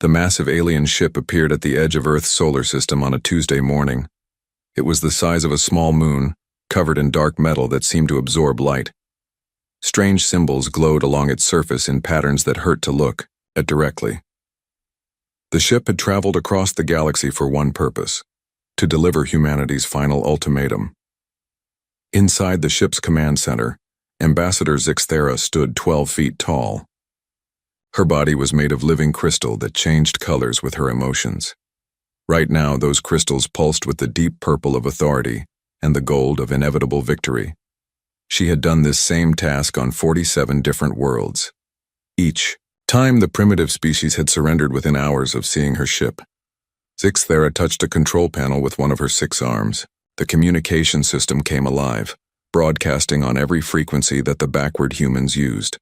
The massive alien ship appeared at the edge of Earth's solar system on a Tuesday morning. It was the size of a small moon, covered in dark metal that seemed to absorb light. Strange symbols glowed along its surface in patterns that hurt to look at directly. The ship had traveled across the galaxy for one purpose: to deliver humanity's final ultimatum. Inside the ship's command center, Ambassador Zixthera stood 12 feet tall. Her body was made of living crystal that changed colors with her emotions. Right now, those crystals pulsed with the deep purple of authority and the gold of inevitable victory. She had done this same task on 47 different worlds. Each time, the primitive species had surrendered within hours of seeing her ship. Zixthera touched a control panel with one of her 6 arms. The communication system came alive, broadcasting on every frequency that the backward humans used.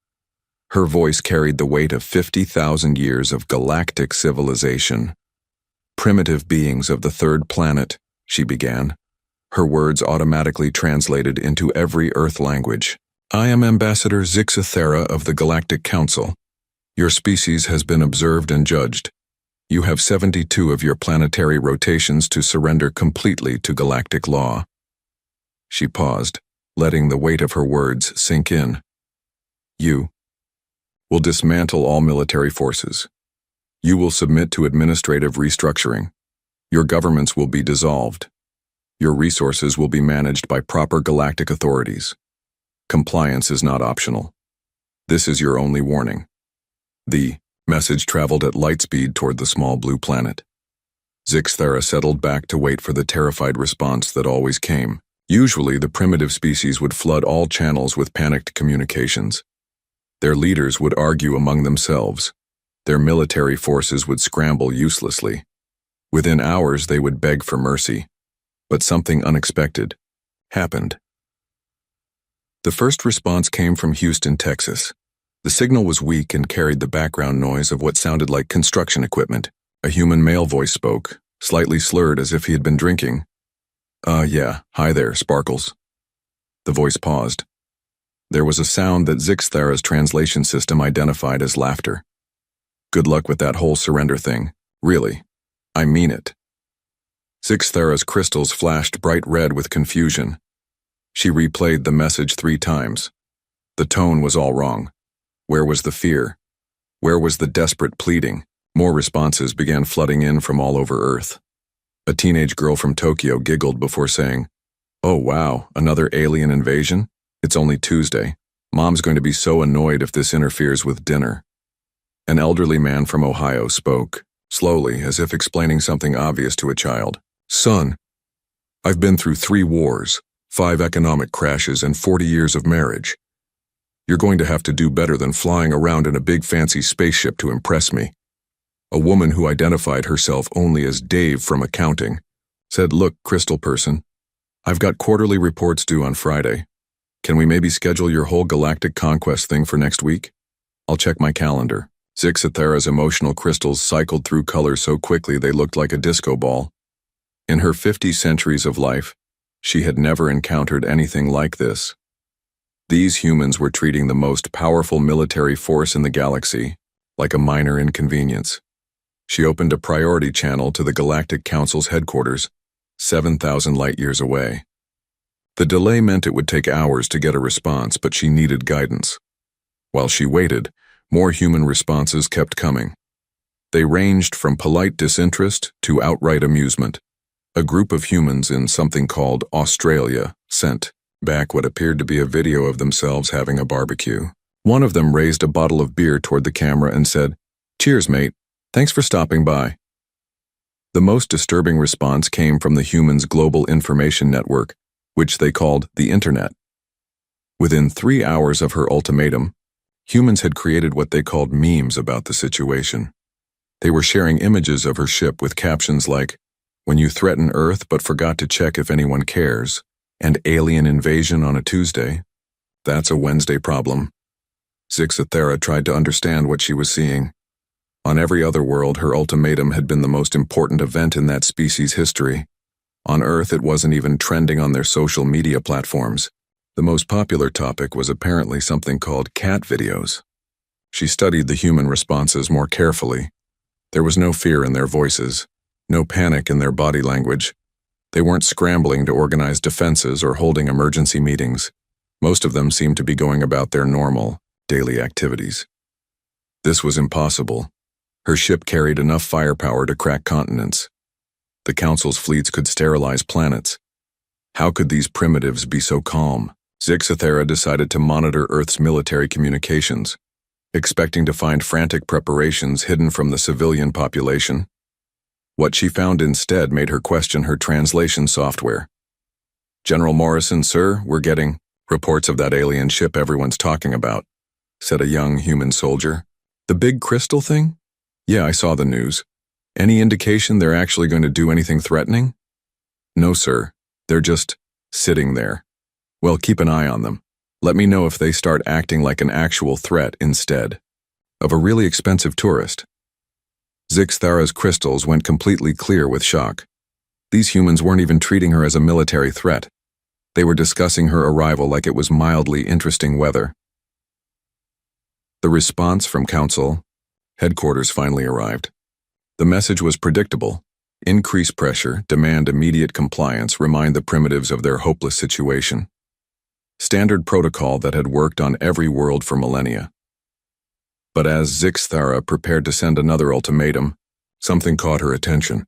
Her voice carried the weight of 50,000 years of galactic civilization. "Primitive beings of the third planet," she began. Her words automatically translated into every Earth language. "I am Ambassador Zixthera of the Galactic Council. Your species has been observed and judged. You have 72 of your planetary rotations to surrender completely to galactic law." She paused, letting the weight of her words sink in. "You will dismantle all military forces. You will submit to administrative restructuring. Your governments will be dissolved. Your resources will be managed by proper galactic authorities. Compliance is not optional. This is your only warning." The message traveled at light speed toward the small blue planet. Zixthera settled back to wait for the terrified response that always came. Usually, the primitive species would flood all channels with panicked communications. Their leaders would argue among themselves. Their military forces would scramble uselessly. Within hours, they would beg for mercy. But something unexpected happened. The first response came from Houston, Texas. The signal was weak and carried the background noise of what sounded like construction equipment. A human male voice spoke, slightly slurred as if he had been drinking. Yeah, hi there, Sparkles." The voice paused. There was a sound that Zixthera's translation system identified as laughter. "Good luck with that whole surrender thing. Really. I mean it." Zixthera's crystals flashed bright red with confusion. She replayed the message 3 times. The tone was all wrong. Where was the fear? Where was the desperate pleading? More responses began flooding in from all over Earth. A teenage girl from Tokyo giggled before saying, "Oh wow, another alien invasion? It's only Tuesday. Mom's going to be so annoyed if this interferes with dinner." An elderly man from Ohio spoke, slowly, as if explaining something obvious to a child. "Son, I've been through 3 wars, 5 economic crashes, and 40 years of marriage. You're going to have to do better than flying around in a big fancy spaceship to impress me." A woman who identified herself only as Dave from accounting said, "Look, Crystal Person, I've got quarterly reports due on Friday. Can we maybe schedule your whole galactic conquest thing for next week? I'll check my calendar." Zixthera's emotional crystals cycled through colors so quickly they looked like a disco ball. In her 50 centuries of life, she had never encountered anything like this. These humans were treating the most powerful military force in the galaxy like a minor inconvenience. She opened a priority channel to the Galactic Council's headquarters, 7,000 light-years away. The delay meant it would take hours to get a response, but she needed guidance. While she waited, more human responses kept coming. They ranged from polite disinterest to outright amusement. A group of humans in something called Australia sent back what appeared to be a video of themselves having a barbecue. One of them raised a bottle of beer toward the camera and said, "Cheers, mate. Thanks for stopping by." The most disturbing response came from the humans' global information network, which they called the Internet. Within 3 hours of her ultimatum, humans had created what they called memes about the situation. They were sharing images of her ship with captions like, "When you threaten Earth but forgot to check if anyone cares," and "Alien invasion on a Tuesday. That's a Wednesday problem." Zixthera tried to understand what she was seeing. On every other world, her ultimatum had been the most important event in that species' history. On Earth, it wasn't even trending on their social media platforms. The most popular topic was apparently something called cat videos. She studied the human responses more carefully. There was no fear in their voices, no panic in their body language. They weren't scrambling to organize defenses or holding emergency meetings. Most of them seemed to be going about their normal, daily activities. This was impossible. Her ship carried enough firepower to crack continents. The Council's fleets could sterilize planets. How could these primitives be so calm? Zixathera decided to monitor Earth's military communications, expecting to find frantic preparations hidden from the civilian population. What she found instead made her question her translation software. "General Morrison, sir, we're getting reports of that alien ship everyone's talking about," said a young human soldier. "The big crystal thing? Yeah, I saw the news. Any indication they're actually going to do anything threatening?" "No, sir. They're just sitting there." "Well, keep an eye on them. Let me know if they start acting like an actual threat instead of a really expensive tourist." Zixathera's crystals went completely clear with shock. These humans weren't even treating her as a military threat. They were discussing her arrival like it was mildly interesting weather. The response from Council headquarters finally arrived. The message was predictable. Increase pressure, demand immediate compliance, remind the primitives of their hopeless situation. Standard protocol that had worked on every world for millennia. But as Zixathera prepared to send another ultimatum, something caught her attention.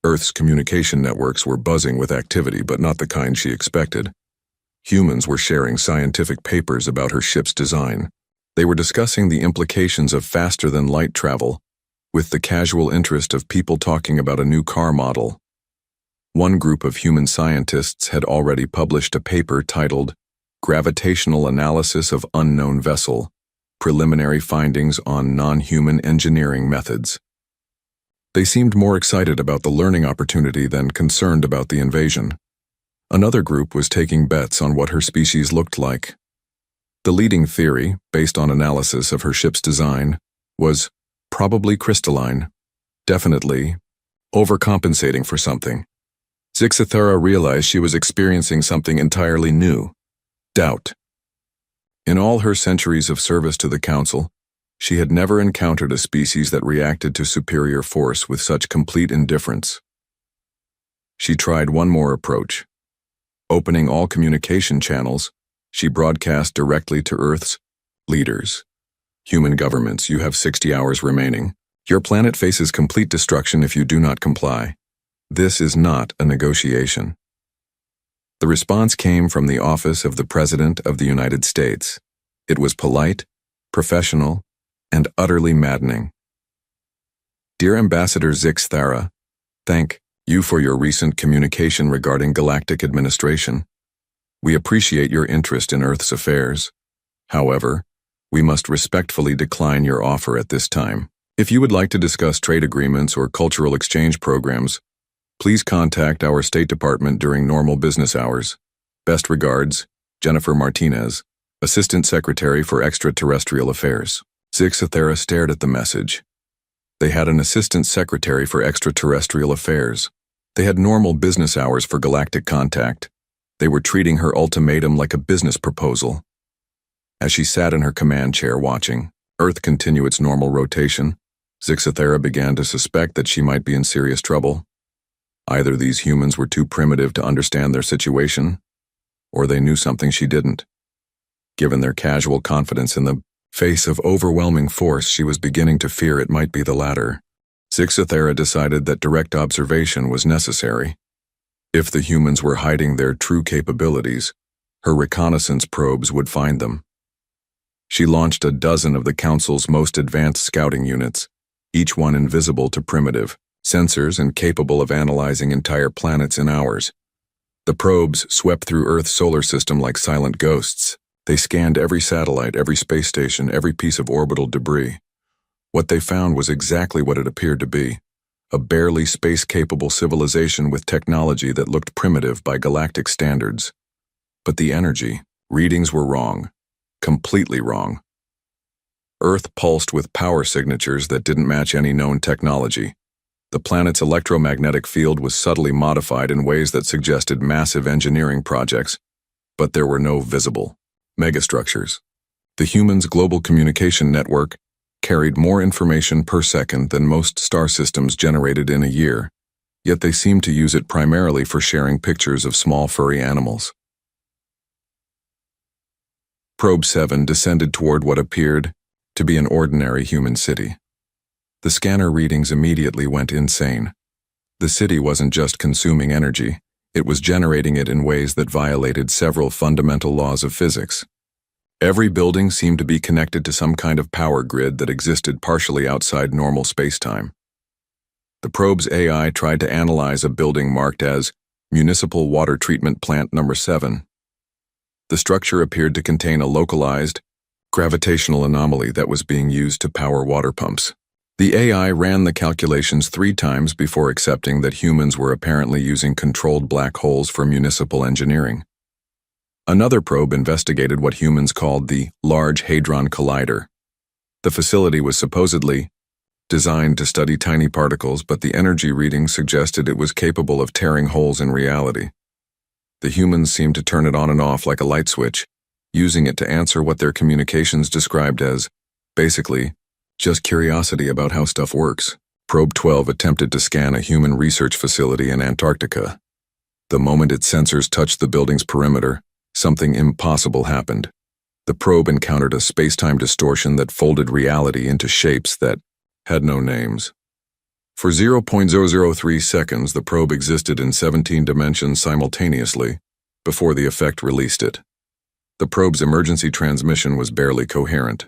Earth's communication networks were buzzing with activity, but not the kind she expected. Humans were sharing scientific papers about her ship's design. They were discussing the implications of faster-than-light travel, with the casual interest of people talking about a new car model. One group of human scientists had already published a paper titled Gravitational Analysis of Unknown Vessel, Preliminary Findings on Non-Human Engineering Methods. They seemed more excited about the learning opportunity than concerned about the invasion. Another group was taking bets on what her species looked like. The leading theory, based on analysis of her ship's design, was probably crystalline, definitely overcompensating for something. Zixathera realized she was experiencing something entirely new: doubt. In all her centuries of service to the Council, she had never encountered a species that reacted to superior force with such complete indifference. She tried one more approach. Opening all communication channels, she broadcast directly to Earth's leaders. "Human governments, you have 60 hours remaining. Your planet faces complete destruction if you do not comply. This is not a negotiation." The response came from the office of the President of the United States. It was polite, professional, and utterly maddening. "Dear Ambassador Zixathera, thank you for your recent communication regarding Galactic administration. We appreciate your interest in Earth's affairs. However, we must respectfully decline your offer at this time. If you would like to discuss trade agreements or cultural exchange programs, please contact our State Department during normal business hours. Best regards, Jennifer Martinez, Assistant Secretary for Extraterrestrial Affairs." Zixathera stared at the message. They had an Assistant Secretary for Extraterrestrial Affairs. They had normal business hours for galactic contact. They were treating her ultimatum like a business proposal. As she sat in her command chair watching Earth continue its normal rotation, Zixathera began to suspect that she might be in serious trouble. Either these humans were too primitive to understand their situation, or they knew something she didn't. Given their casual confidence in the face of overwhelming force, she was beginning to fear it might be the latter. Zixathera decided that direct observation was necessary. If the humans were hiding their true capabilities, her reconnaissance probes would find them. She launched a dozen of the Council's most advanced scouting units, each one invisible to primitive sensors and capable of analyzing entire planets in hours. The probes swept through Earth's solar system like silent ghosts. They scanned every satellite, every space station, every piece of orbital debris. What they found was exactly what it appeared to be: a barely space-capable civilization with technology that looked primitive by galactic standards. But the energy readings were wrong, completely wrong. Earth pulsed with power signatures that didn't match any known technology. The planet's electromagnetic field was subtly modified in ways that suggested massive engineering projects, but there were no visible megastructures. The humans' global communication network carried more information per second than most star systems generated in a year, yet they seemed to use it primarily for sharing pictures of small furry animals. Probe 7 descended toward what appeared to be an ordinary human city. The scanner readings immediately went insane. The city wasn't just consuming energy, it was generating it in ways that violated several fundamental laws of physics. Every building seemed to be connected to some kind of power grid that existed partially outside normal spacetime. The probe's AI tried to analyze a building marked as Municipal Water Treatment Plant Number 7. The structure appeared to contain a localized, gravitational anomaly that was being used to power water pumps. The AI ran the calculations 3 times before accepting that humans were apparently using controlled black holes for municipal engineering. Another probe investigated what humans called the Large Hadron Collider. The facility was supposedly designed to study tiny particles, but the energy readings suggested it was capable of tearing holes in reality. The humans seemed to turn it on and off like a light switch, using it to answer what their communications described as, basically, just curiosity about how stuff works. Probe 12 attempted to scan a human research facility in Antarctica. The moment its sensors touched the building's perimeter, something impossible happened. The probe encountered a space-time distortion that folded reality into shapes that had no names. For 0.003 seconds, the probe existed in 17 dimensions simultaneously before the effect released it. The probe's emergency transmission was barely coherent.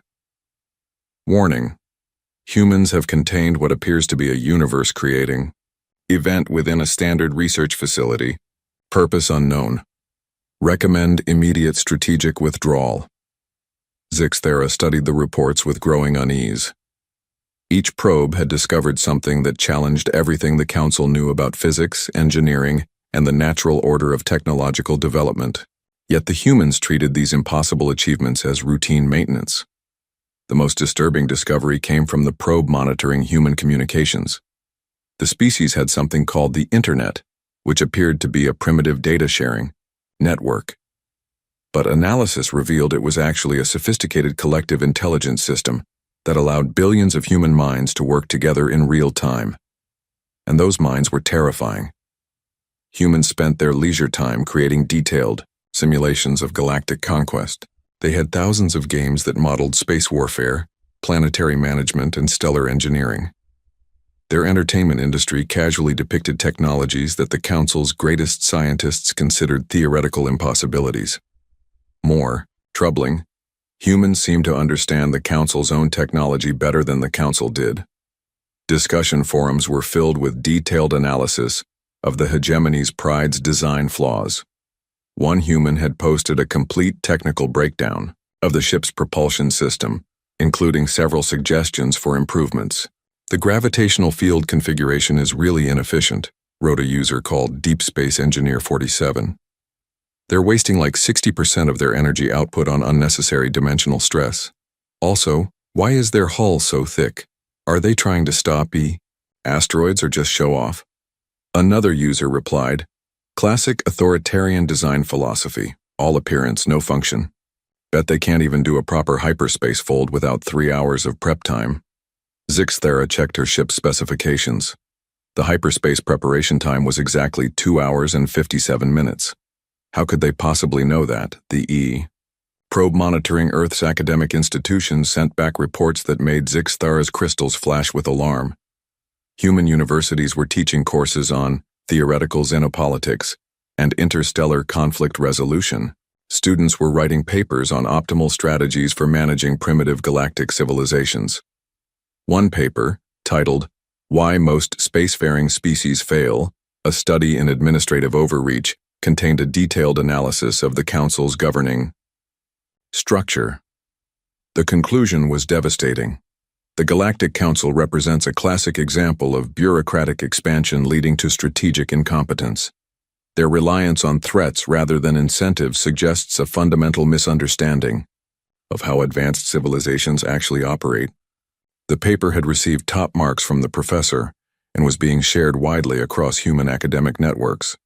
Warning: humans have contained what appears to be a universe-creating event within a standard research facility. Purpose unknown. Recommend immediate strategic withdrawal. HfyStory studied the reports with growing unease. Each probe had discovered something that challenged everything the Council knew about physics, engineering, and the natural order of technological development. Yet the humans treated these impossible achievements as routine maintenance. The most disturbing discovery came from the probe monitoring human communications. The species had something called the Internet, which appeared to be a primitive data-sharing network. But analysis revealed it was actually a sophisticated collective intelligence system that allowed billions of human minds to work together in real time. And those minds were terrifying. Humans spent their leisure time creating detailed simulations of galactic conquest. They had thousands of games that modeled space warfare, planetary management, and stellar engineering. Their entertainment industry casually depicted technologies that the Council's greatest scientists considered theoretical impossibilities. More troubling, humans seemed to understand the Council's own technology better than the Council did. Discussion forums were filled with detailed analysis of the hegemony's pride's design flaws. One human had posted a complete technical breakdown of the ship's propulsion system, including several suggestions for improvements. The gravitational field configuration is really inefficient, wrote a user called Deep Space Engineer 47. They're wasting like 60% of their energy output on unnecessary dimensional stress. Also, why is their hull so thick? Are they trying to stop asteroids or just show off? Another user replied, classic authoritarian design philosophy, all appearance, no function. Bet they can't even do a proper hyperspace fold without 3 hours of prep time. HfyStory checked her ship's specifications. The hyperspace preparation time was exactly 2 hours and 57 minutes. How could they possibly know that? The probe monitoring Earth's academic institutions sent back reports that made HfyStory's crystals flash with alarm. Human universities were teaching courses on theoretical xenopolitics and interstellar conflict resolution. Students were writing papers on optimal strategies for managing primitive galactic civilizations. One paper, titled Why Most Spacefaring Species Fail, a Study in Administrative Overreach, contained a detailed analysis of the Council's governing structure. The conclusion was devastating. The Galactic Council represents a classic example of bureaucratic expansion leading to strategic incompetence. Their reliance on threats rather than incentives suggests a fundamental misunderstanding of how advanced civilizations actually operate. The paper had received top marks from the professor and was being shared widely across human academic networks.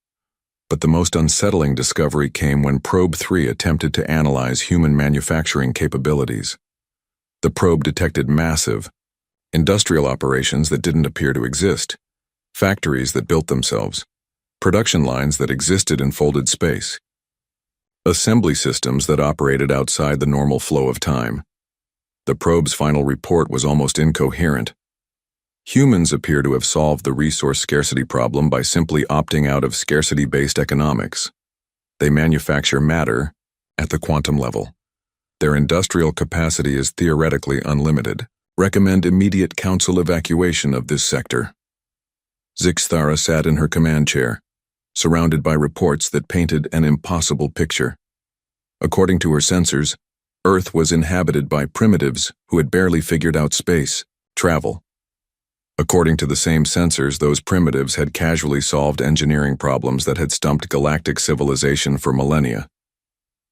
But the most unsettling discovery came when Probe 3 attempted to analyze human manufacturing capabilities. The probe detected massive, industrial operations that didn't appear to exist, factories that built themselves, production lines that existed in folded space, assembly systems that operated outside the normal flow of time. The probe's final report was almost incoherent. Humans appear to have solved the resource scarcity problem by simply opting out of scarcity-based economics. They manufacture matter at the quantum level. Their industrial capacity is theoretically unlimited. Recommend immediate council evacuation of this sector. Zixthara sat in her command chair, surrounded by reports that painted an impossible picture. According to her sensors, Earth was inhabited by primitives who had barely figured out space travel. According to the same sensors, those primitives had casually solved engineering problems that had stumped galactic civilization for millennia.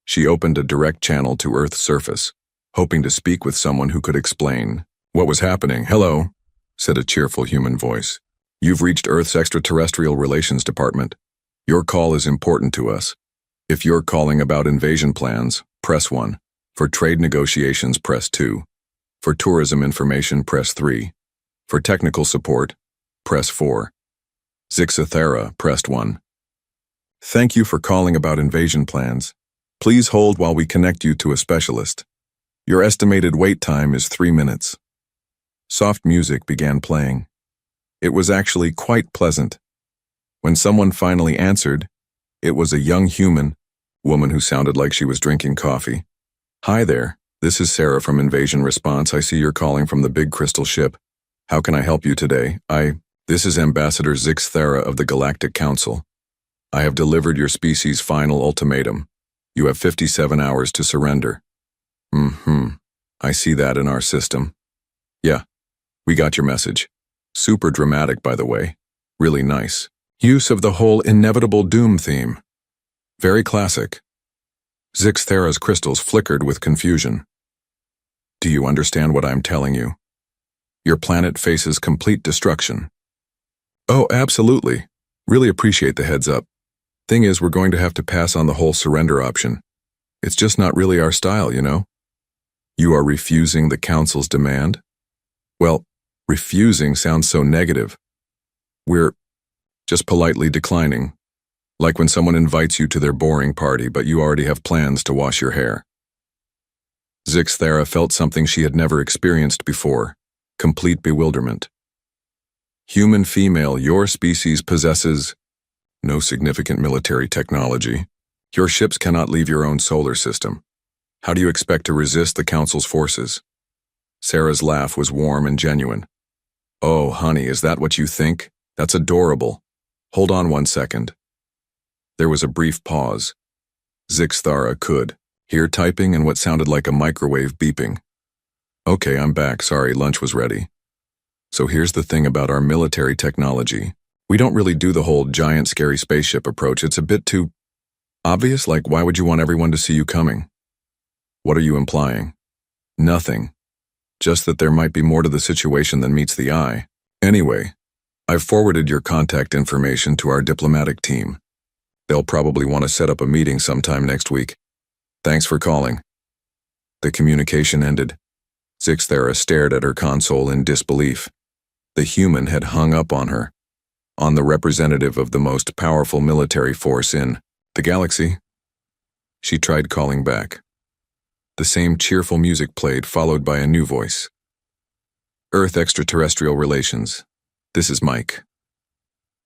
She opened a direct channel to Earth's surface, hoping to speak with someone who could explain what was happening. "Hello," said a cheerful human voice. "You've reached Earth's Extraterrestrial Relations Department. Your call is important to us. If you're calling about invasion plans, press 1. For trade negotiations, press 2. For tourism information, press 3. For technical support, press 4. Zixthara pressed 1. Thank you for calling about invasion plans. Please hold while we connect you to a specialist. Your estimated wait time is 3 minutes. Soft music began playing. It was actually quite pleasant. When someone finally answered, it was a young woman who sounded like she was drinking coffee. "Hi there, this is Sarah from Invasion Response. I see you're calling from the big crystal ship. How can I help you today? This is Ambassador Zixthara of the Galactic Council. I have delivered your species' final ultimatum. You have 57 hours to surrender." I see that in our system. Yeah, we got your message. Super dramatic, by the way. Really nice. Use of the whole inevitable doom theme. Very classic. Zixthara's crystals flickered with confusion. Do you understand what I'm telling you? Your planet faces complete destruction. Oh, absolutely. Really appreciate the heads up. Thing is, we're going to have to pass on the whole surrender option. It's just not really our style, you know? You are refusing the Council's demand? Well, refusing sounds so negative. We're just politely declining. Like when someone invites you to their boring party, but you already have plans to wash your hair. Zixthara felt something she had never experienced before. Complete bewilderment. Human female, your species possesses no significant military technology. Your ships cannot leave your own solar system. How do you expect to resist the Council's forces? Sarah's laugh was warm and genuine. Oh, honey, is that what you think? That's adorable. Hold on 1 second. There was a brief pause. Zixthara could hear typing and what sounded like a microwave beeping. Okay, I'm back. Sorry, lunch was ready. So here's the thing about our military technology. We don't really do the whole giant scary spaceship approach. It's a bit too obvious, like why would you want everyone to see you coming? What are you implying? Nothing. Just that there might be more to the situation than meets the eye. Anyway, I've forwarded your contact information to our diplomatic team. They'll probably want to set up a meeting sometime next week. Thanks for calling. The communication ended. Zixthara stared at her console in disbelief. The human had hung up on her, on the representative of the most powerful military force in the galaxy. She tried calling back. The same cheerful music played, followed by a new voice. Earth Extraterrestrial Relations. This is Mike.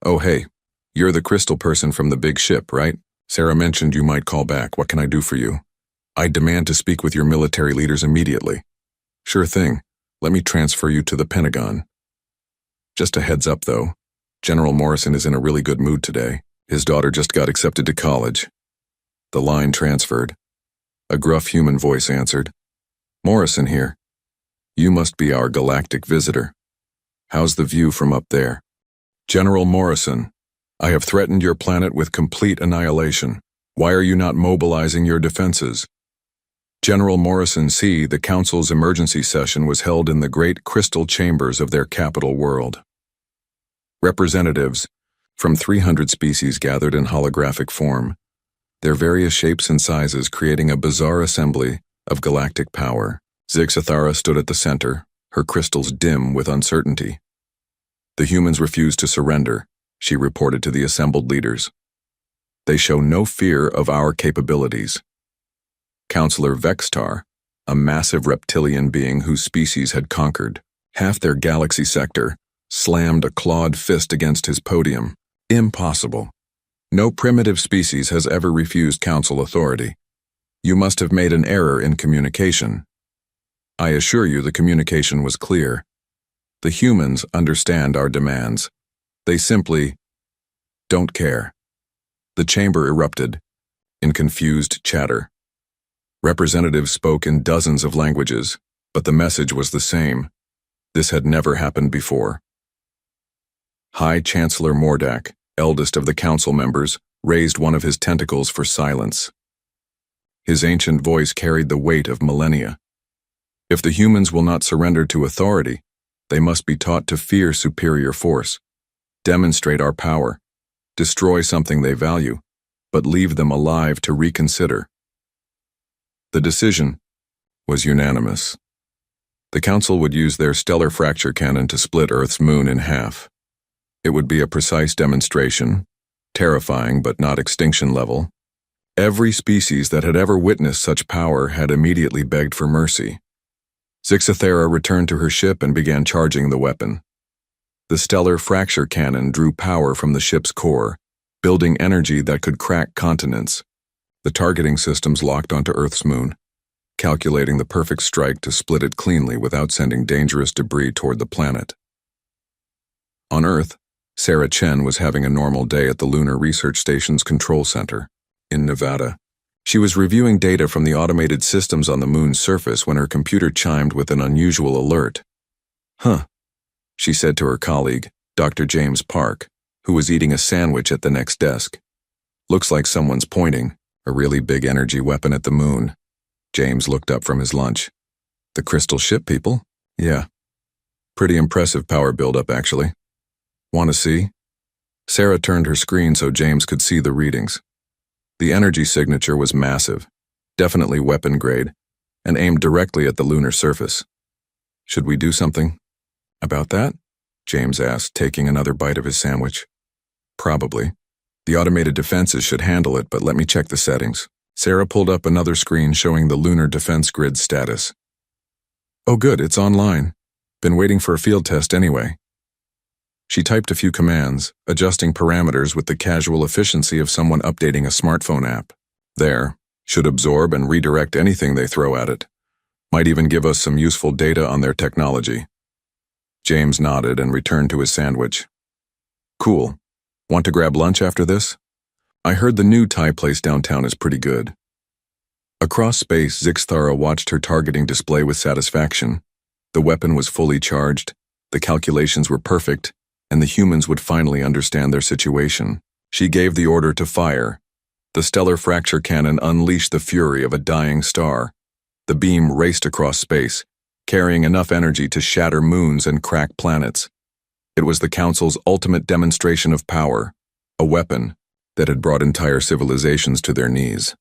Oh, hey, you're the crystal person from the big ship, right? Sarah mentioned you might call back. What can I do for you? I demand to speak with your military leaders immediately. Sure thing. Let me transfer you to the Pentagon. Just a heads up, though. General Morrison is in a really good mood today. His daughter just got accepted to college. The line transferred. A gruff human voice answered. Morrison here. You must be our galactic visitor. How's the view from up there? General Morrison, I have threatened your planet with complete annihilation. Why are you not mobilizing your defenses? General Morrison C. The Council's emergency session was held in the great crystal chambers of their capital world. Representatives from 300 species gathered in holographic form, their various shapes and sizes creating a bizarre assembly of galactic power. Zixathara stood at the center, her crystals dim with uncertainty. The humans refuse to surrender, she reported to the assembled leaders. They show no fear of our capabilities. Counselor Vextar, a massive reptilian being whose species had conquered half their galaxy sector, slammed a clawed fist against his podium. Impossible. No primitive species has ever refused council authority. You must have made an error in communication. I assure you the communication was clear. The humans understand our demands. They simply don't care. The chamber erupted in confused chatter. Representatives spoke in dozens of languages, but the message was the same. This had never happened before. High Chancellor Mordak, eldest of the council members, raised one of his tentacles for silence. His ancient voice carried the weight of millennia. If the humans will not surrender to authority, they must be taught to fear superior force, demonstrate our power, destroy something they value, but leave them alive to reconsider. The decision was unanimous. The Council would use their stellar fracture cannon to split Earth's moon in half. It would be a precise demonstration, terrifying but not extinction level. Every species that had ever witnessed such power had immediately begged for mercy. Zixathara returned to her ship and began charging the weapon. The stellar fracture cannon drew power from the ship's core, building energy that could crack continents. The targeting systems locked onto Earth's moon, calculating the perfect strike to split it cleanly without sending dangerous debris toward the planet. On Earth, Sarah Chen was having a normal day at the Lunar Research Station's control center in Nevada. She was reviewing data from the automated systems on the moon's surface when her computer chimed with an unusual alert. "Huh," she said to her colleague, Dr. James Park, who was eating a sandwich at the next desk. "Looks like someone's pointing a really big energy weapon at the moon." James looked up from his lunch. "The crystal ship people?" "Yeah. Pretty impressive power buildup, actually. Want to see?" Sarah turned her screen so James could see the readings. The energy signature was massive, definitely weapon grade, and aimed directly at the lunar surface. "Should we do something about that?" James asked, taking another bite of his sandwich. "Probably. The automated defenses should handle it, but let me check the settings." Sarah pulled up another screen showing the lunar defense grid status. "Oh good, it's online. Been waiting for a field test anyway." She typed a few commands, adjusting parameters with the casual efficiency of someone updating a smartphone app. "There. Should absorb and redirect anything they throw at it. Might even give us some useful data on their technology." James nodded and returned to his sandwich. "Cool. Want to grab lunch after this? I heard the new Thai place downtown is pretty good." Across space, Zixathara watched her targeting display with satisfaction. The weapon was fully charged, the calculations were perfect, and the humans would finally understand their situation. She gave the order to fire. The stellar fracture cannon unleashed the fury of a dying star. The beam raced across space, carrying enough energy to shatter moons and crack planets. It was the Council's ultimate demonstration of power, a weapon that had brought entire civilizations to their knees.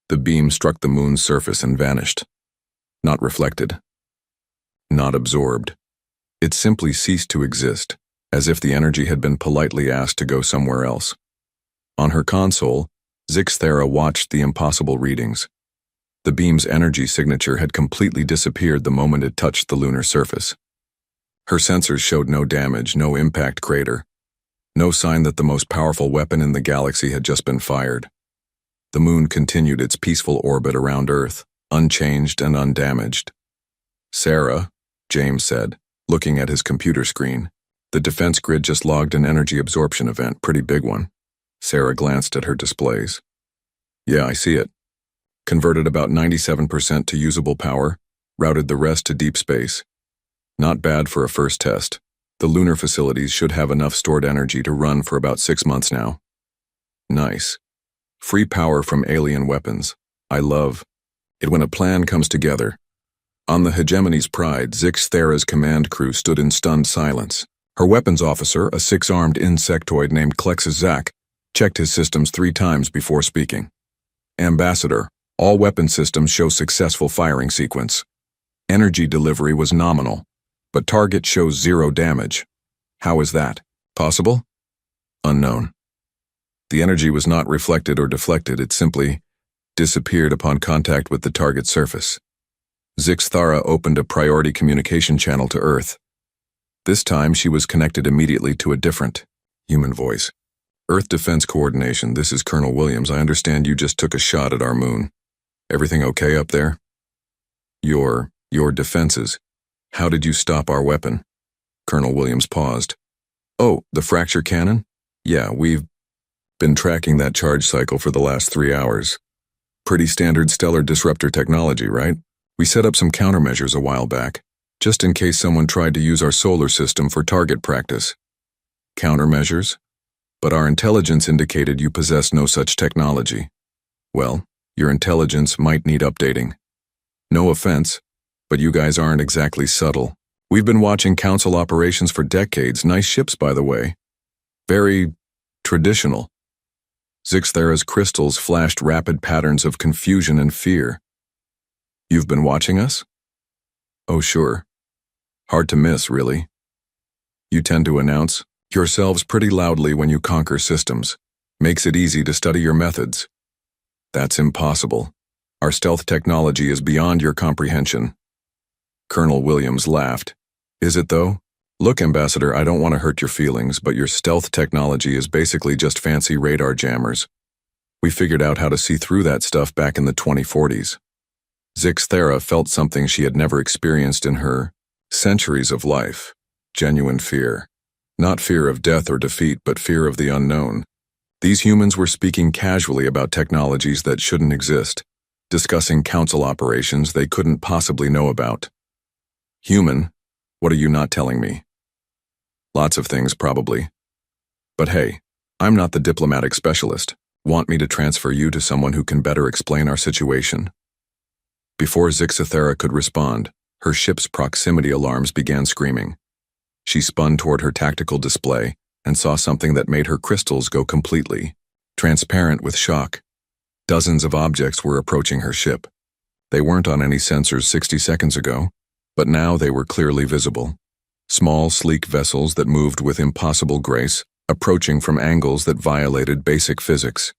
The beam struck the moon's surface and vanished. Not reflected. Not absorbed. It simply ceased to exist, as if the energy had been politely asked to go somewhere else. On her console, Zixathara watched the impossible readings. The beam's energy signature had completely disappeared the moment it touched the lunar surface. Her sensors showed no damage, no impact crater, no sign that the most powerful weapon in the galaxy had just been fired. The moon continued its peaceful orbit around Earth, unchanged and undamaged. "Sarah," James said, looking at his computer screen. "The defense grid just logged an energy absorption event, pretty big one." Sarah glanced at her displays. "Yeah, I see it. Converted about 97% to usable power, routed the rest to deep space. Not bad for a first test. The lunar facilities should have enough stored energy to run for about 6 months now." "Nice. Free power from alien weapons. I love it when a plan comes together." On the Hegemony's Pride, Zixathara's command crew stood in stunned silence. Her weapons officer, a 6-armed insectoid named Klexazak, checked his systems 3 times before speaking. "Ambassador, all weapon systems show successful firing sequence." Energy delivery was nominal, but target shows 0 damage. How is that possible? Unknown. The energy was not reflected or deflected, it simply disappeared upon contact with the target surface. Zixthara opened a priority communication channel to Earth. This time she was connected immediately to a different human voice. Earth Defense Coordination, this is Colonel Williams. I understand you just took a shot at our moon. Everything okay up there? Your defenses. How did you stop our weapon? Colonel Williams paused. Oh, the fracture cannon? Yeah, we've been tracking that charge cycle for the last 3 hours. Pretty standard stellar disruptor technology, right? We set up some countermeasures a while back, just in case someone tried to use our solar system for target practice. Countermeasures? But our intelligence indicated you possess no such technology. Well, your intelligence might need updating. No offense, but you guys aren't exactly subtle. We've been watching Council operations for decades. Nice ships, by the way. Very traditional. Zixthara's crystals flashed rapid patterns of confusion and fear. You've been watching us? Oh, sure. Hard to miss, really. You tend to announce yourselves pretty loudly when you conquer systems. Makes it easy to study your methods. That's impossible. Our stealth technology is beyond your comprehension. Colonel Williams laughed. Is it though? Look, Ambassador, I don't want to hurt your feelings, but your stealth technology is basically just fancy radar jammers. We figured out how to see through that stuff back in the 2040s. Zixthara felt something she had never experienced in her centuries of life. Genuine fear. Not fear of death or defeat, but fear of the unknown. These humans were speaking casually about technologies that shouldn't exist, discussing Council operations they couldn't possibly know about. Human? What are you not telling me? Lots of things, probably. But hey, I'm not the diplomatic specialist. Want me to transfer you to someone who can better explain our situation? Before Zixthara could respond, her ship's proximity alarms began screaming. She spun toward her tactical display and saw something that made her crystals go completely transparent with shock. Dozens of objects were approaching her ship. They weren't on any sensors 60 seconds ago, but now they were clearly visible. Small, sleek vessels that moved with impossible grace, approaching from angles that violated basic physics.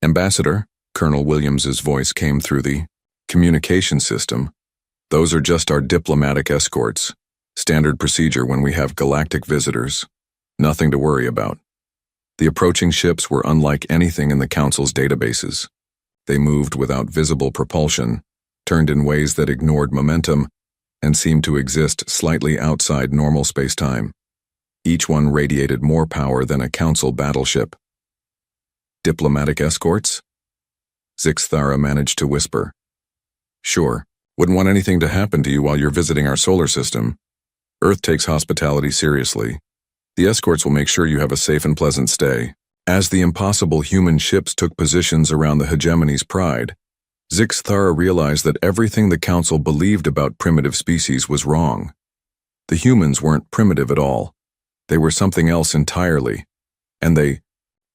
Ambassador, Colonel Williams's voice came through the communication system. Those are just our diplomatic escorts. Standard procedure when we have galactic visitors. Nothing to worry about. The approaching ships were unlike anything in the Council's databases. They moved without visible propulsion, turned in ways that ignored momentum, and seemed to exist slightly outside normal space-time. Each one radiated more power than a Council battleship. Diplomatic escorts? Zixthara managed to whisper. Sure, wouldn't want anything to happen to you while you're visiting our solar system. Earth takes hospitality seriously. The escorts will make sure you have a safe and pleasant stay. As the impossible human ships took positions around the hegemony's pride, Zixthara realized that everything the Council believed about primitive species was wrong. The humans weren't primitive at all. They were something else entirely, and they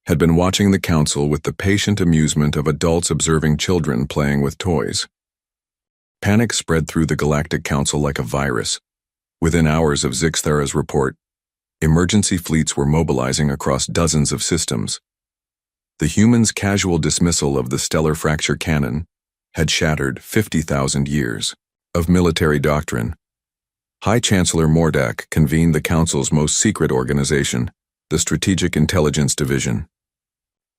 had been watching the Council with the patient amusement of adults observing children playing with toys. Panic spread through the Galactic Council like a virus. Within hours of Zixthara's report, emergency fleets were mobilizing across dozens of systems. The humans' casual dismissal of the stellar fracture cannon had shattered 50,000 years of military doctrine. High Chancellor Mordak convened the Council's most secret organization, the Strategic Intelligence Division.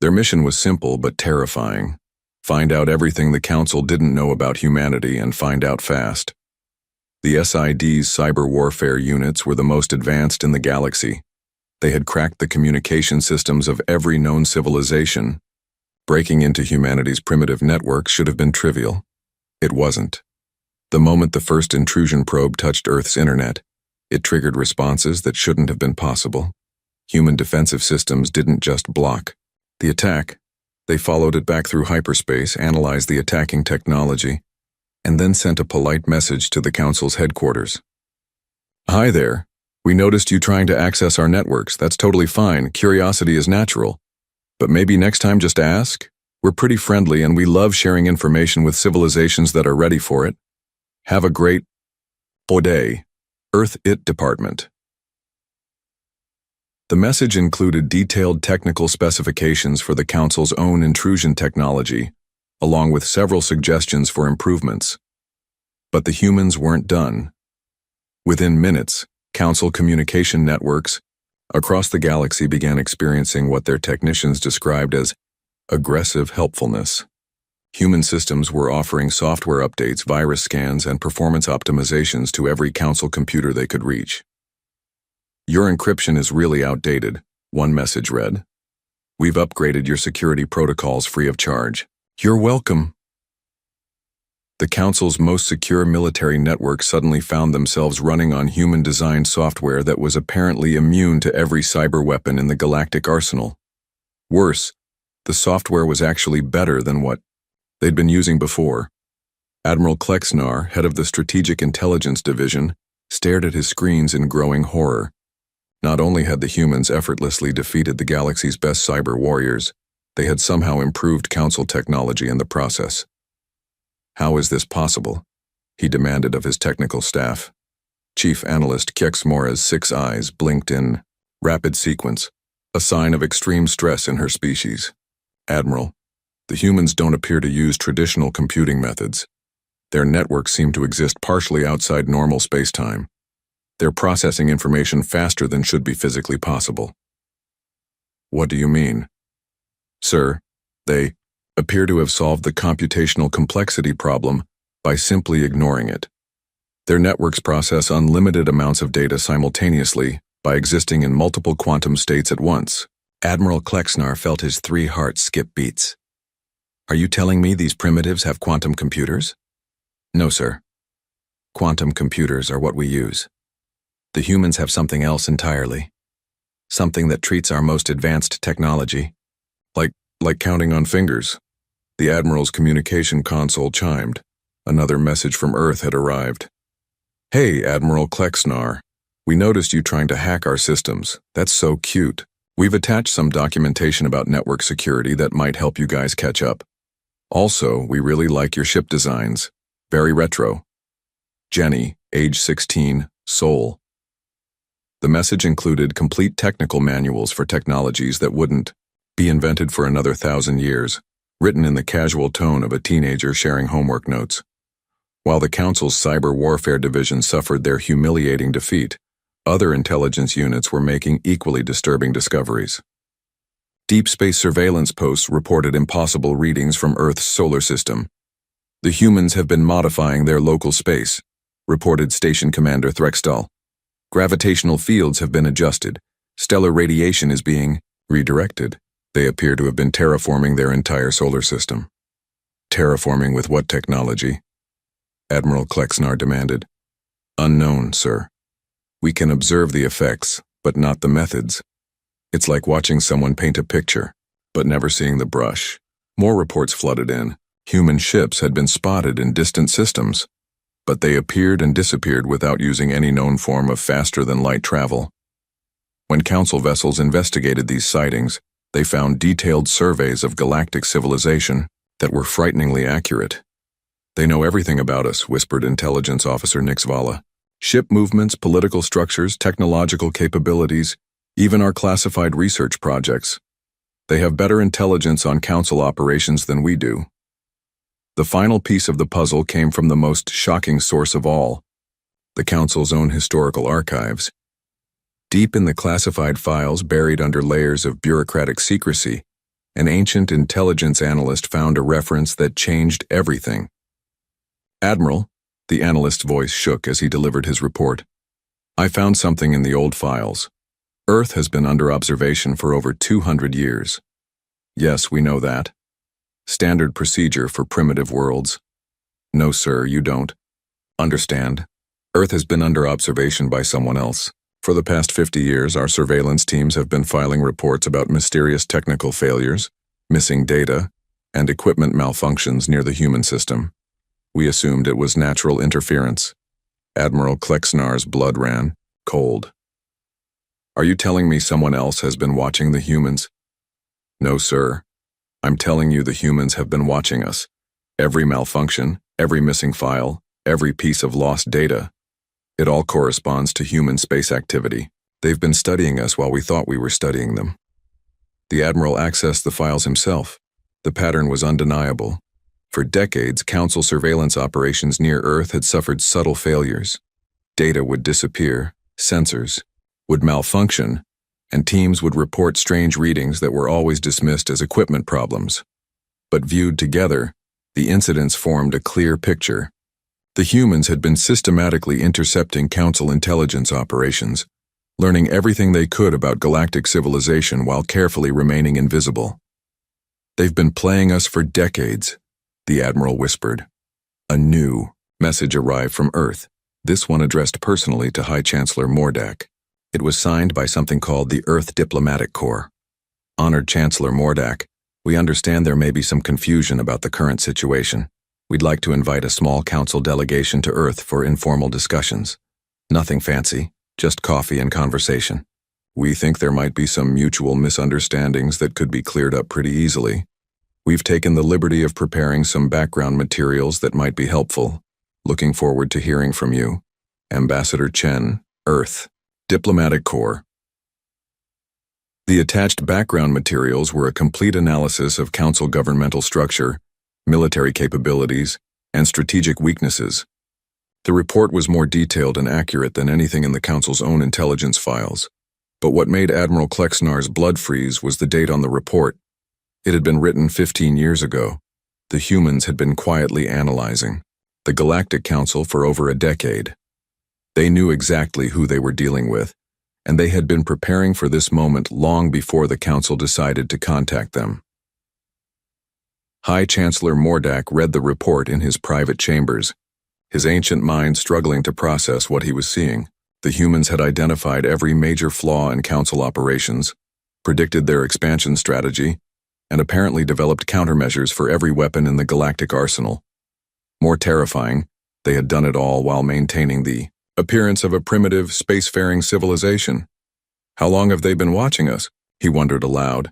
Their mission was simple but terrifying. Find out everything the Council didn't know about humanity and find out fast. The SID's cyber warfare units were the most advanced in the galaxy. They had cracked the communication systems of every known civilization. Breaking into humanity's primitive networks should have been trivial. It wasn't. The moment the first intrusion probe touched Earth's internet, it triggered responses that shouldn't have been possible. Human defensive systems didn't just block the attack. They followed it back through hyperspace, analyzed the attacking technology, and then sent a polite message to the Council's headquarters. Hi there. We noticed you trying to access our networks. That's totally fine. Curiosity is natural. But maybe next time just ask? We're pretty friendly and we love sharing information with civilizations that are ready for it. Have a great day, Earth IT Department. The message included detailed technical specifications for the Council's own intrusion technology, along with several suggestions for improvements. But the humans weren't done. Within minutes, Council communication networks across the galaxy began experiencing what their technicians described as aggressive helpfulness. Human systems were offering software updates, virus scans, and performance optimizations to every Council computer they could reach. "Your encryption is really outdated," one message read. "We've upgraded your security protocols free of charge." "You're welcome." The Council's most secure military network suddenly found themselves running on human-designed software that was apparently immune to every cyber weapon in the Galactic arsenal. Worse, the software was actually better than what they'd been using before. Admiral Klexnar, head of the Strategic Intelligence Division, stared at his screens in growing horror. Not only had the humans effortlessly defeated the galaxy's best cyber warriors, they had somehow improved Council technology in the process. "How is this possible?" he demanded of his technical staff. Chief Analyst Kexmora's 6 eyes blinked in rapid sequence, a sign of extreme stress in her species. "Admiral, the humans don't appear to use traditional computing methods. Their networks seem to exist partially outside normal space-time. They're processing information faster than should be physically possible." "What do you mean?" "Sir, they appear to have solved the computational complexity problem by simply ignoring it. Their networks process unlimited amounts of data simultaneously by existing in multiple quantum states at once." Admiral Klexnar felt his 3 hearts skip beats. "Are you telling me these primitives have quantum computers?" "No, sir. Quantum computers are what we use. The humans have something else entirely. Something that treats our most advanced technology." Like counting on fingers. The Admiral's communication console chimed. Another message from Earth had arrived. "Hey, Admiral Klexnar. We noticed you trying to hack our systems. That's so cute. We've attached some documentation about network security that might help you guys catch up. Also, we really like your ship designs. Very retro. Jenny, age 16, Seoul." The message included complete technical manuals for technologies that wouldn't be invented for another 1,000 years, written in the casual tone of a teenager sharing homework notes. While the Council's Cyber Warfare Division suffered their humiliating defeat, other intelligence units were making equally disturbing discoveries. Deep space surveillance posts reported impossible readings from Earth's solar system. "The humans have been modifying their local space," reported Station Commander Thrextal. "Gravitational fields have been adjusted. Stellar radiation is being redirected." They appear to have been terraforming their entire solar system. "Terraforming with what technology?" Admiral Klexnar demanded. "Unknown, sir. We can observe the effects, but not the methods. It's like watching someone paint a picture, but never seeing the brush." More reports flooded in. Human ships had been spotted in distant systems, but they appeared and disappeared without using any known form of faster-than-light travel. When Council vessels investigated these sightings, they found detailed surveys of galactic civilization that were frighteningly accurate. "They know everything about us," whispered Intelligence Officer Nixvala. "Ship movements, political structures, technological capabilities, even our classified research projects. They have better intelligence on Council operations than we do." The final piece of the puzzle came from the most shocking source of all, the Council's own historical archives. Deep in the classified files buried under layers of bureaucratic secrecy, an ancient intelligence analyst found a reference that changed everything. "Admiral," the analyst's voice shook as he delivered his report, "I found something in the old files. Earth has been under observation for over 200 years. Yes, we know that. Standard procedure for primitive worlds. No, sir, you don't understand. Earth has been under observation by someone else. For the past 50 years, our surveillance teams have been filing reports about mysterious technical failures, missing data, and equipment malfunctions near the human system. We assumed it was natural interference." Admiral Klexnar's blood ran cold. "Are you telling me someone else has been watching the humans?" "No, sir. I'm telling you the humans have been watching us. Every malfunction, every missing file, every piece of lost data. It all corresponds to human space activity. They've been studying us while we thought we were studying them. The Admiral accessed the files himself. The pattern was undeniable. For decades, Council surveillance operations near Earth had suffered subtle failures. Data would disappear, sensors would malfunction, and teams would report strange readings that were always dismissed as equipment problems. But viewed together, the incidents formed a clear picture. The humans had been systematically intercepting Council intelligence operations, learning everything they could about galactic civilization while carefully remaining invisible. "They've been playing us for decades," the Admiral whispered. A new message arrived from Earth, this one addressed personally to High Chancellor Mordak. It was signed by something called the Earth Diplomatic Corps. "Honored Chancellor Mordak, we understand there may be some confusion about the current situation. We'd like to invite a small Council delegation to Earth for informal discussions. Nothing fancy, just coffee and conversation. We think there might be some mutual misunderstandings that could be cleared up pretty easily. We've taken the liberty of preparing some background materials that might be helpful. Looking forward to hearing from you. Ambassador Chen, Earth Diplomatic Corps." The attached background materials were a complete analysis of Council governmental structure, military capabilities, and strategic weaknesses. The report was more detailed and accurate than anything in the Council's own intelligence files. But what made Admiral Klexnar's blood freeze was the date on the report. It had been written 15 years ago. The humans had been quietly analyzing the Galactic Council for over a decade. They knew exactly who they were dealing with, and they had been preparing for this moment long before the Council decided to contact them. High Chancellor Mordak read the report in his private chambers, his ancient mind struggling to process what he was seeing. The humans had identified every major flaw in Council operations, predicted their expansion strategy, and apparently developed countermeasures for every weapon in the galactic arsenal. More terrifying, they had done it all while maintaining the appearance of a primitive, spacefaring civilization. "How long have they been watching us?" he wondered aloud.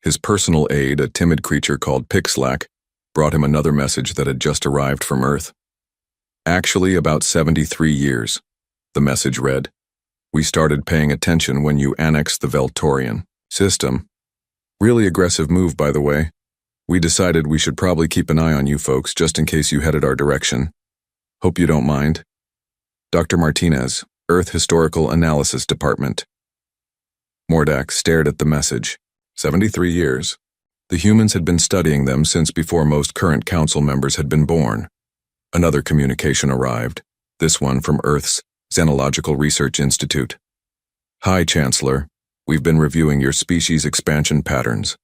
His personal aide, a timid creature called Pixlack, brought him another message that had just arrived from Earth. "Actually, about 73 years. The message read, "We started paying attention when you annexed the Veltorian system. Really aggressive move, by the way. We decided we should probably keep an eye on you folks just in case you headed our direction. Hope you don't mind. Dr. Martinez, Earth Historical Analysis Department." Mordak stared at the message. 73 years. The humans had been studying them since before most current Council members had been born. Another communication arrived, this one from Earth's Xenological Research Institute. "Hi, Chancellor. We've been reviewing your species expansion patterns,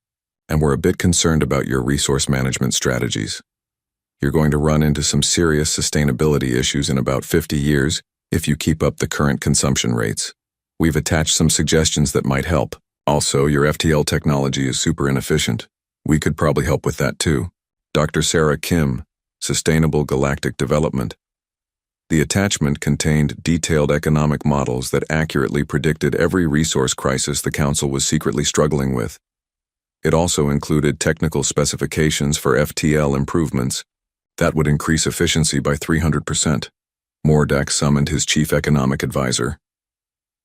and we're a bit concerned about your resource management strategies. You're going to run into some serious sustainability issues in about 50 years if you keep up the current consumption rates. We've attached some suggestions that might help. Also, your FTL technology is super inefficient. We could probably help with that too. Dr. Sarah Kim, Sustainable Galactic Development." The attachment contained detailed economic models that accurately predicted every resource crisis the Council was secretly struggling with. It also included technical specifications for FTL improvements that would increase efficiency by 300%. Mordak summoned his chief economic advisor.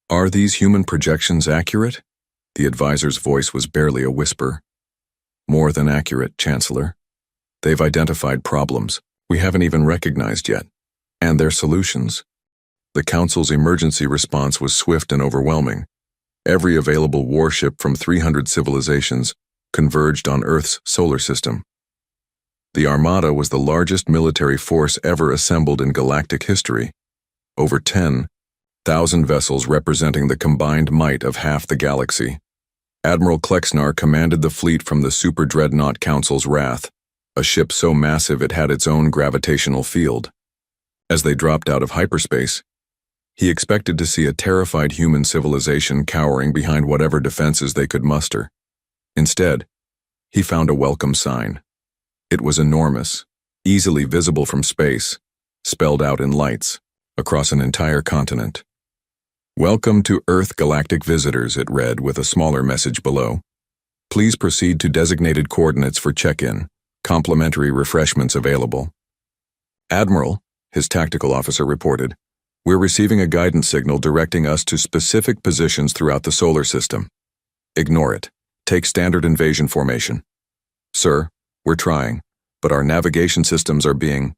"Are these human projections accurate?" The advisor's voice was barely a whisper. "More than accurate, Chancellor. They've identified problems we haven't even recognized yet, and their solutions." The Council's emergency response was swift and overwhelming. Every available warship from 300 civilizations converged on Earth's solar system. The Armada was the largest military force ever assembled in galactic history. Over 10,000 vessels representing the combined might of half the galaxy. Admiral Klexnar commanded the fleet from the Super Dreadnought Council's Wrath, a ship so massive it had its own gravitational field. As they dropped out of hyperspace, he expected to see a terrified human civilization cowering behind whatever defenses they could muster. Instead, he found a welcome sign. It was enormous, easily visible from space, spelled out in lights, across an entire continent. "Welcome to Earth galactic visitors," it read with a smaller message below. "Please proceed to designated coordinates for check-in. Complimentary refreshments available." Admiral, his tactical officer reported. "We're receiving a guidance signal directing us to specific positions throughout the solar system. Ignore it. Take standard invasion formation." "Sir, we're trying, but our navigation systems are being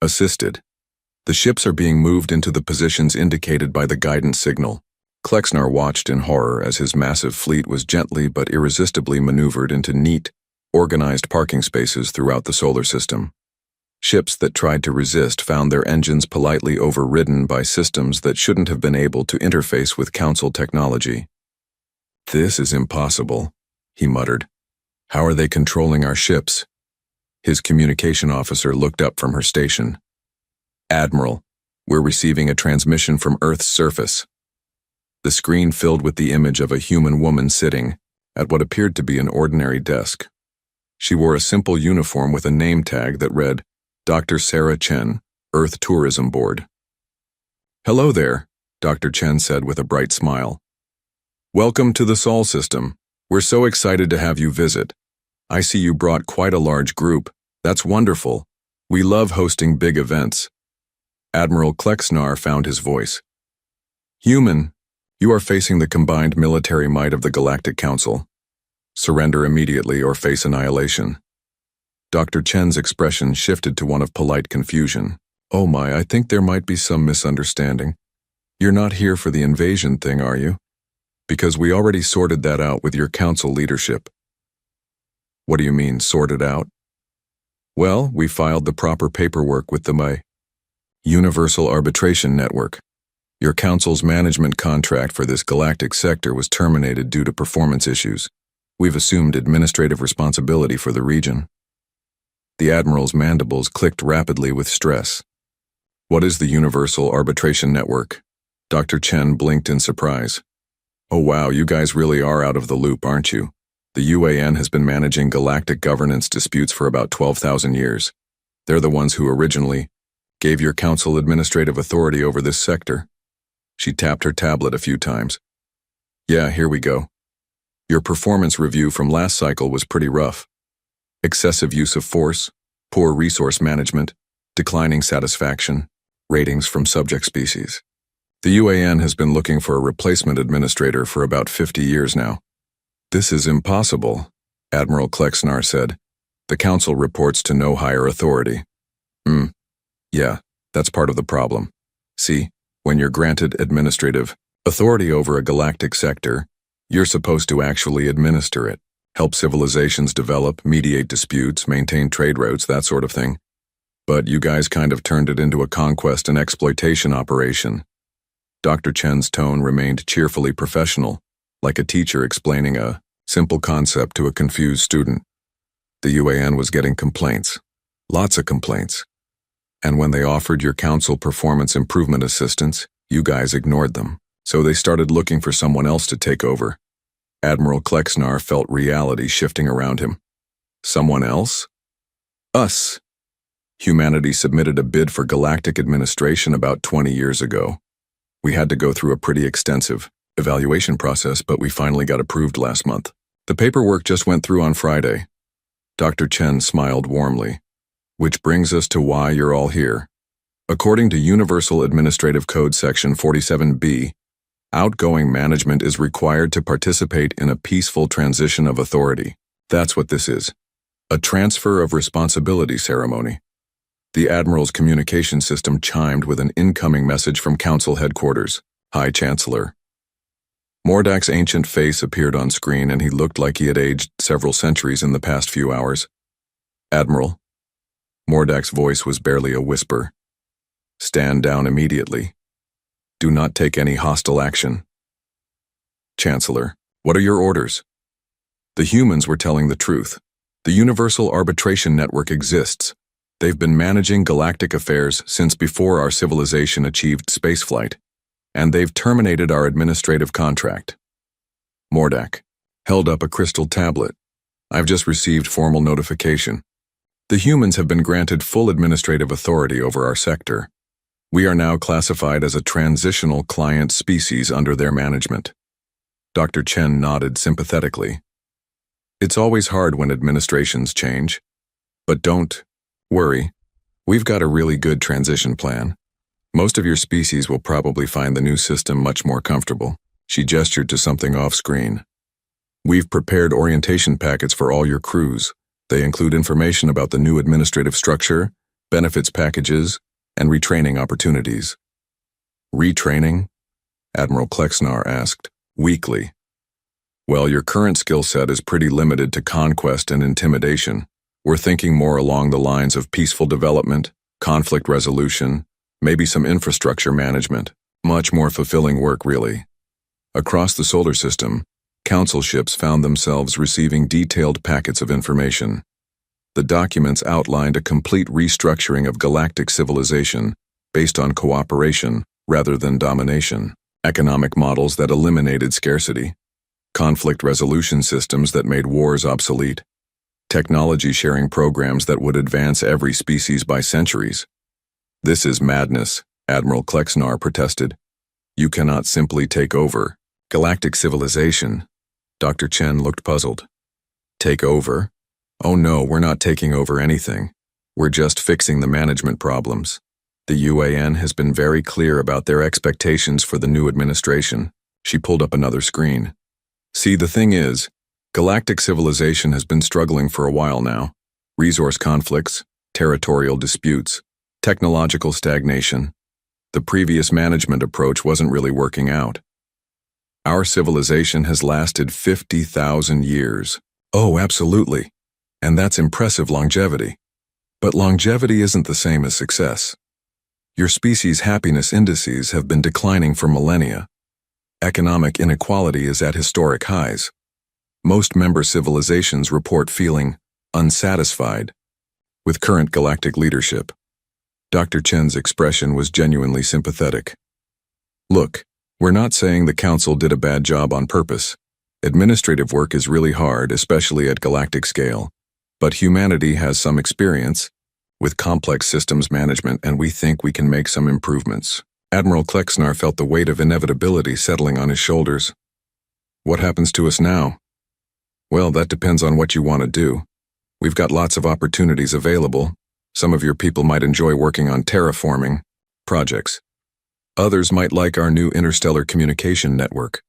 assisted. The ships are being moved into the positions indicated by the guidance signal." Klexnar watched in horror as his massive fleet was gently but irresistibly maneuvered into neat, organized parking spaces throughout the solar system. Ships that tried to resist found their engines politely overridden by systems that shouldn't have been able to interface with Council technology. "This is impossible," he muttered. "How are they controlling our ships?" His communication officer looked up from her station. "Admiral, we're receiving a transmission from Earth's surface." The screen filled with the image of a human woman sitting at what appeared to be an ordinary desk. She wore a simple uniform with a name tag that read, "Dr. Sarah Chen, Earth Tourism Board." "Hello there," Dr. Chen said with a bright smile. "Welcome to the Sol system. We're so excited to have you visit. I see you brought quite a large group. That's wonderful. We love hosting big events." Admiral Klexnar found his voice. "Human, you are facing the combined military might of the Galactic Council. Surrender immediately or face annihilation." Dr. Chen's expression shifted to one of polite confusion. "Oh my, I think there might be some misunderstanding. You're not here for the invasion thing, are you? Because we already sorted that out with your council leadership." "What do you mean, sorted out?" "Well, we filed the proper paperwork with the Universal Arbitration Network. Your council's management contract for this galactic sector was terminated due to performance issues. We've assumed administrative responsibility for the region." The Admiral's mandibles clicked rapidly with stress. "What is the Universal Arbitration Network?" Dr. Chen blinked in surprise. "Oh wow, you guys really are out of the loop, aren't you? The UAN has been managing galactic governance disputes for about 12,000 years. They're the ones who originally gave your council administrative authority over this sector." She tapped her tablet a few times. "Yeah, here we go. Your performance review from last cycle was pretty rough. Excessive use of force, poor resource management, declining satisfaction, ratings from subject species. The UAN has been looking for a replacement administrator for about 50 years now." "This is impossible," Admiral Klexnar said. "The council reports to no higher authority." Yeah, that's part of the problem. See, when you're granted administrative authority over a galactic sector, you're supposed to actually administer it, help civilizations develop, mediate disputes, maintain trade routes, that sort of thing. But you guys kind of turned it into a conquest and exploitation operation. Dr. Chen's tone remained cheerfully professional, like a teacher explaining a simple concept to a confused student. The UAN was getting complaints, lots of complaints. And when they offered your council performance improvement assistance, you guys ignored them. So they started looking for someone else to take over. Admiral Klexnar felt reality shifting around him. Someone else? Us. Humanity submitted a bid for galactic administration about 20 years ago. We had to go through a pretty extensive evaluation process, but we finally got approved last month. The paperwork just went through on Friday. Dr. Chen smiled warmly. Which brings us to why you're all here. According to Universal Administrative Code Section 47B, outgoing management is required to participate in a peaceful transition of authority. That's what this is. A transfer of responsibility ceremony. The Admiral's communication system chimed with an incoming message from Council headquarters. "Hi, Chancellor." Mordak's ancient face appeared on screen and he looked like he had aged several centuries in the past few hours. "Admiral." Mordak's voice was barely a whisper. "Stand down immediately. Do not take any hostile action." "Chancellor, what are your orders?" The humans were telling the truth. The Universal Arbitration Network exists. They've been managing galactic affairs since before our civilization achieved spaceflight, and they've terminated our administrative contract. Mordak held up a crystal tablet. "I've just received formal notification. The humans have been granted full administrative authority over our sector. We are now classified as a transitional client species under their management." Dr. Chen nodded sympathetically. "It's always hard when administrations change. But don't worry. We've got a really good transition plan. Most of your species will probably find the new system much more comfortable. She gestured to something off-screen. We've prepared orientation packets for all your crews. They include information about the new administrative structure, benefits packages, and retraining opportunities. Retraining? Admiral Klexnar asked, weakly. Well, your current skill set is pretty limited to conquest and intimidation. We're thinking more along the lines of peaceful development, conflict resolution, maybe some infrastructure management. Much more fulfilling work, really. Across the solar system, Council ships found themselves receiving detailed packets of information. The documents outlined a complete restructuring of galactic civilization based on cooperation rather than domination, economic models that eliminated scarcity, conflict resolution systems that made wars obsolete, technology-sharing programs that would advance every species by centuries. This is madness, Admiral Klexnar protested. You cannot simply take over galactic civilization. Dr. Chen looked puzzled. Take over? Oh no, we're not taking over anything. We're just fixing the management problems. The UAN has been very clear about their expectations for the new administration. She pulled up another screen. See, the thing is, galactic civilization has been struggling for a while now. Resource conflicts, territorial disputes, technological stagnation. The previous management approach wasn't really working out. Our civilization has lasted 50,000 years. Oh, absolutely. And that's impressive longevity. But longevity isn't the same as success. Your species' happiness indices have been declining for millennia. Economic inequality is at historic highs. Most member civilizations report feeling unsatisfied with current galactic leadership. Dr. Chen's expression was genuinely sympathetic. Look, we're not saying the Council did a bad job on purpose. Administrative work is really hard, especially at galactic scale. But humanity has some experience with complex systems management, and we think we can make some improvements. Admiral Klexnar felt the weight of inevitability settling on his shoulders. What happens to us now? Well, that depends on what you want to do. We've got lots of opportunities available. Some of your people might enjoy working on terraforming projects. Others might like our new interstellar communication network.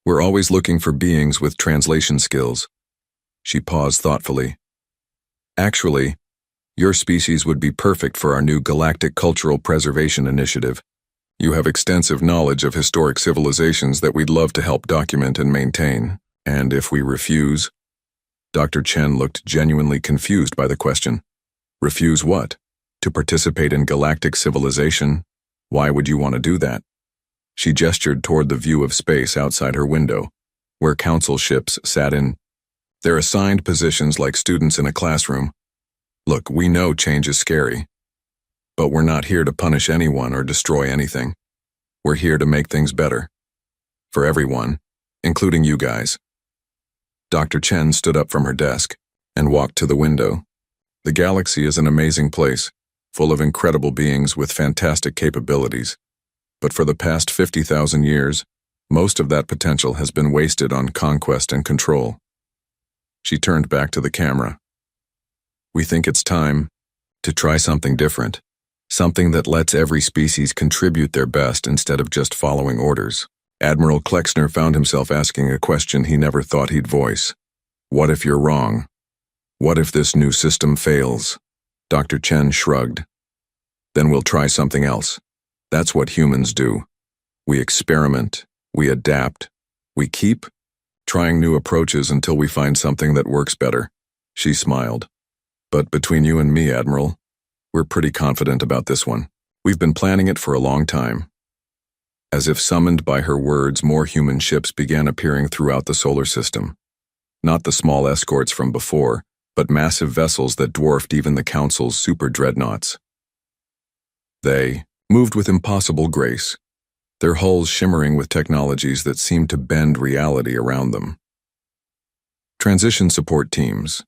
We're always looking for beings with translation skills. She paused thoughtfully. Actually, your species would be perfect for our new Galactic Cultural Preservation Initiative. You have extensive knowledge of historic civilizations that we'd love to help document and maintain. And if we refuse? Dr. Chen looked genuinely confused by the question. Refuse what? To participate in galactic civilization? Why would you want to do that? She gestured toward the view of space outside her window, where Council ships sat in their assigned positions like students in a classroom. Look, we know change is scary, but we're not here to punish anyone or destroy anything. We're here to make things better. For everyone, including you guys. Dr. Chen stood up from her desk and walked to the window. The galaxy is an amazing place, full of incredible beings with fantastic capabilities. But for the past 50,000 years, most of that potential has been wasted on conquest and control. She turned back to the camera. We think it's time to try something different, something that lets every species contribute their best instead of just following orders. Admiral Klexnar found himself asking a question he never thought he'd voice. What if you're wrong? What if this new system fails? Dr. Chen shrugged. Then we'll try something else. That's what humans do. We experiment, we adapt, we keep trying new approaches until we find something that works better. She smiled. But between you and me, Admiral, we're pretty confident about this one. We've been planning it for a long time. As if summoned by her words, more human ships began appearing throughout the solar system. Not the small escorts from before, but massive vessels that dwarfed even the Council's super dreadnoughts. They moved with impossible grace, their hulls shimmering with technologies that seemed to bend reality around them. Transition support teams,